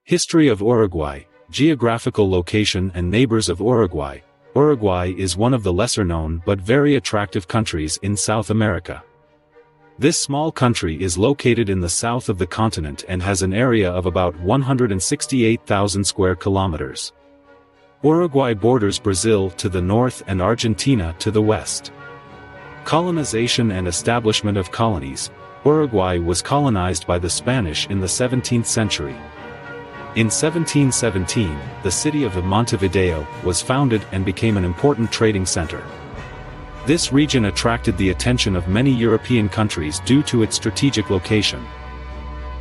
History of Uruguay, geographical location and neighbors of Uruguay. Uruguay is one of the lesser-known but very attractive countries in South America. This small country is located in the south of the continent and has an area of about 168,000 square kilometers. Uruguay borders Brazil to the north and Argentina to the west. Colonization and establishment of colonies. Uruguay was colonized by the Spanish in the 17th century. In 1717, the city of Montevideo was founded and became an important trading center. This region attracted the attention of many European countries due to its strategic location.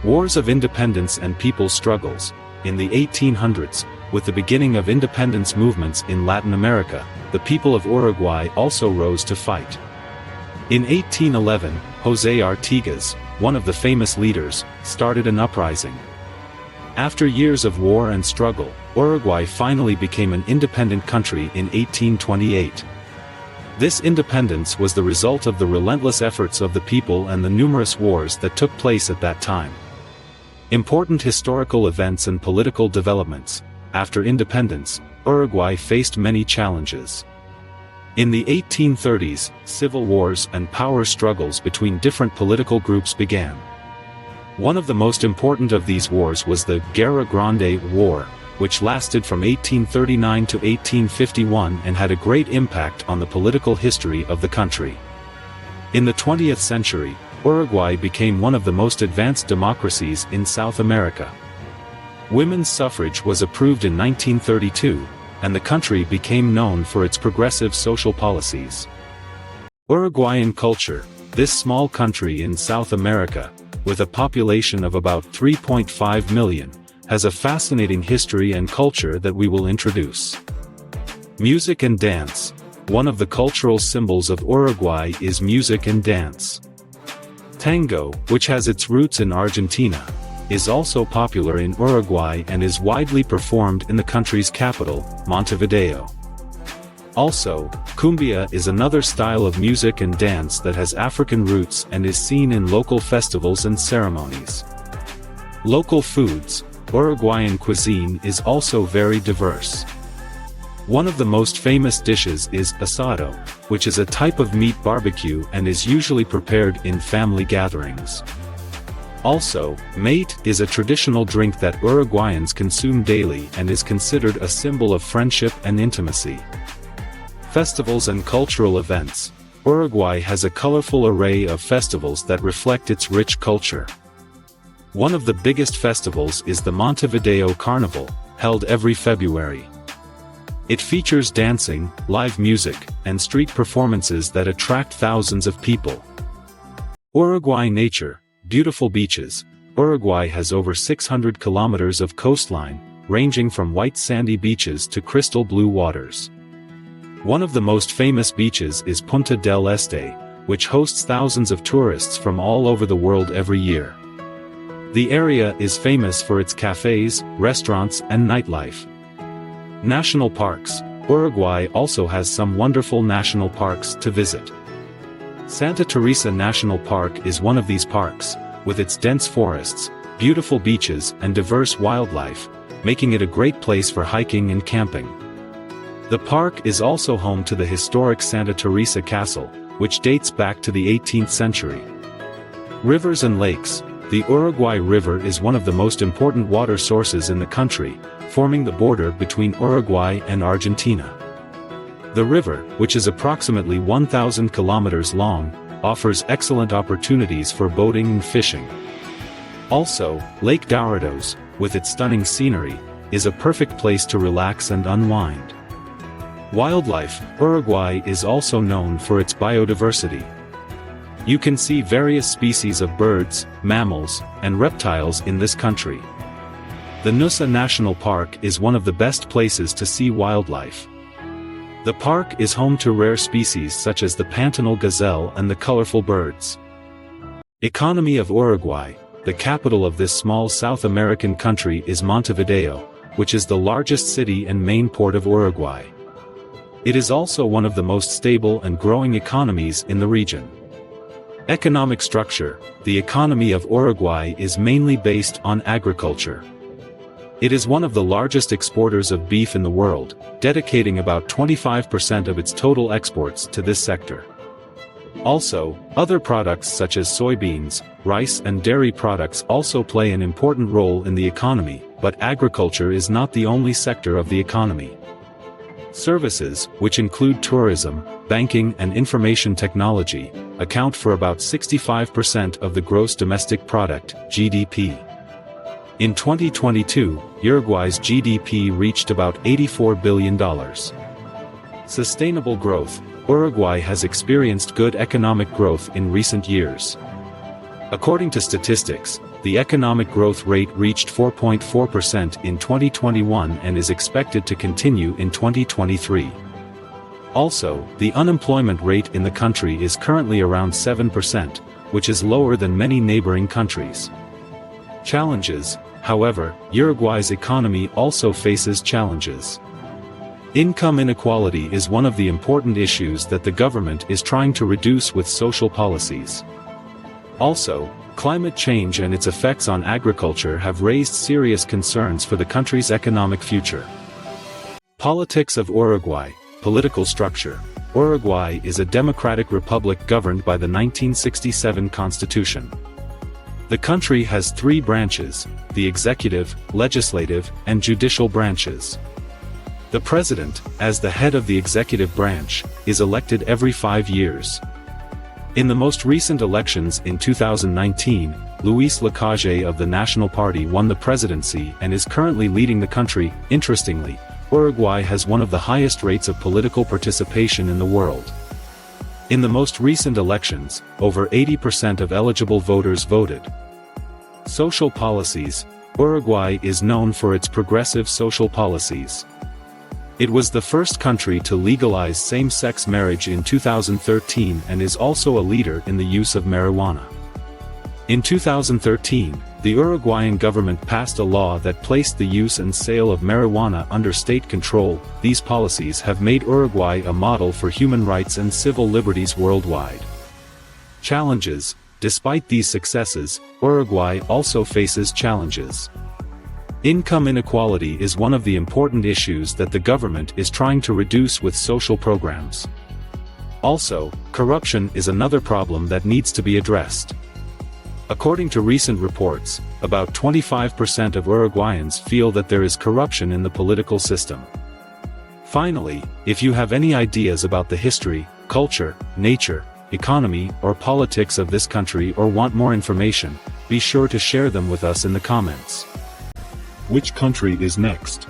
Wars of independence and people's struggles. In the 1800s, with the beginning of independence movements in Latin America, the people of Uruguay also rose to fight. In 1811, José Artigas, one of the famous leaders, started an uprising. After years of war and struggle, Uruguay finally became an independent country in 1828. This independence was the result of the relentless efforts of the people and the numerous wars that took place at that time. Important historical events and political developments. After independence, Uruguay faced many challenges. In the 1830s, civil wars and power struggles between different political groups began. One of the most important of these wars was the Guerra Grande War, which lasted from 1839 to 1851 and had a great impact on the political history of the country. In the 20th century, Uruguay became one of the most advanced democracies in South America. Women's suffrage was approved in 1932, and the country became known for its progressive social policies. Uruguayan culture. This small country in South America, with a population of about 3.5 million, has a fascinating history and culture that we will introduce. Music and dance. One of the cultural symbols of Uruguay is music and dance. Tango, which has its roots in Argentina, is also popular in Uruguay and is widely performed in the country's capital, Montevideo. Also, cumbia is another style of music and dance that has African roots and is seen in local festivals and ceremonies. Local foods. Uruguayan cuisine is also very diverse. One of the most famous dishes is asado, which is a type of meat barbecue and is usually prepared in family gatherings. Also, mate is a traditional drink that Uruguayans consume daily and is considered a symbol of friendship and intimacy. Festivals and cultural events. Uruguay has a colorful array of festivals that reflect its rich culture. One of the biggest festivals is the Montevideo Carnival, held every February. It features dancing, live music, and street performances that attract thousands of people. Uruguay nature. Beautiful beaches. Uruguay has over 600 kilometers of coastline, ranging from white sandy beaches to crystal blue waters. One of the most famous beaches is Punta del Este, which hosts thousands of tourists from all over the world every year. The area is famous for its cafes, restaurants, and nightlife. National parks. Uruguay also has some wonderful national parks to visit. Santa Teresa National Park is one of these parks, with its dense forests, beautiful beaches, and diverse wildlife, making it a great place for hiking and camping. The park is also home to the historic Santa Teresa Castle, which dates back to the 18th century. Rivers and lakes. The Uruguay River is one of the most important water sources in the country, forming the border between Uruguay and Argentina. The river, which is approximately 1,000 kilometers long, offers excellent opportunities for boating and fishing. Also, Lake Dourados, with its stunning scenery, is a perfect place to relax and unwind. Wildlife. Uruguay is also known for its biodiversity. You can see various species of birds, mammals, and reptiles in this country. The Nusa National Park is one of the best places to see wildlife. The park is home to rare species such as the Pantanal gazelle and the colorful birds. Economy of Uruguay. The capital of this small South American country is Montevideo, which is the largest city and main port of Uruguay. It is also one of the most stable and growing economies in the region. Economic structure. The economy of Uruguay is mainly based on agriculture. It is one of the largest exporters of beef in the world, dedicating about 25% of its total exports to this sector. Also, other products such as soybeans, rice and dairy products also play an important role in the economy, but agriculture is not the only sector of the economy. Services, which include tourism, banking and information technology, account for about 65% of the gross domestic product, GDP. In 2022, Uruguay's GDP reached about $84 billion. Sustainable growth. Uruguay has experienced good economic growth in recent years. According to statistics, the economic growth rate reached 4.4% in 2021 and is expected to continue in 2023. Also, the unemployment rate in the country is currently around 7%, which is lower than many neighboring countries. Challenges. However, Uruguay's economy also faces challenges. Income inequality is one of the important issues that the government is trying to reduce with social policies. Also, climate change and its effects on agriculture have raised serious concerns for the country's economic future. Politics of Uruguay. Political structure. Uruguay is a democratic republic governed by the 1967 Constitution. The country has three branches: the executive, legislative, and judicial branches. The president, as the head of the executive branch, is elected every 5 years. In the most recent elections in 2019, Luis Lacalle of the National Party won the presidency and is currently leading the country. Interestingly, Uruguay has one of the highest rates of political participation in the world. In the most recent elections, over 80% of eligible voters voted. Social policies. Uruguay is known for its progressive social policies. It was the first country to legalize same-sex marriage in 2013 and is also a leader in the use of marijuana. In 2013, the Uruguayan government passed a law that placed the use and sale of marijuana under state control. These policies have made Uruguay a model for human rights and civil liberties worldwide. Challenges. Despite these successes, Uruguay also faces challenges. Income inequality is one of the important issues that the government is trying to reduce with social programs. Also, corruption is another problem that needs to be addressed. According to recent reports, about 25% of Uruguayans feel that there is corruption in the political system. Finally, if you have any ideas about the history, culture, nature, economy, or politics of this country or want more information, be sure to share them with us in the comments. Which country is next?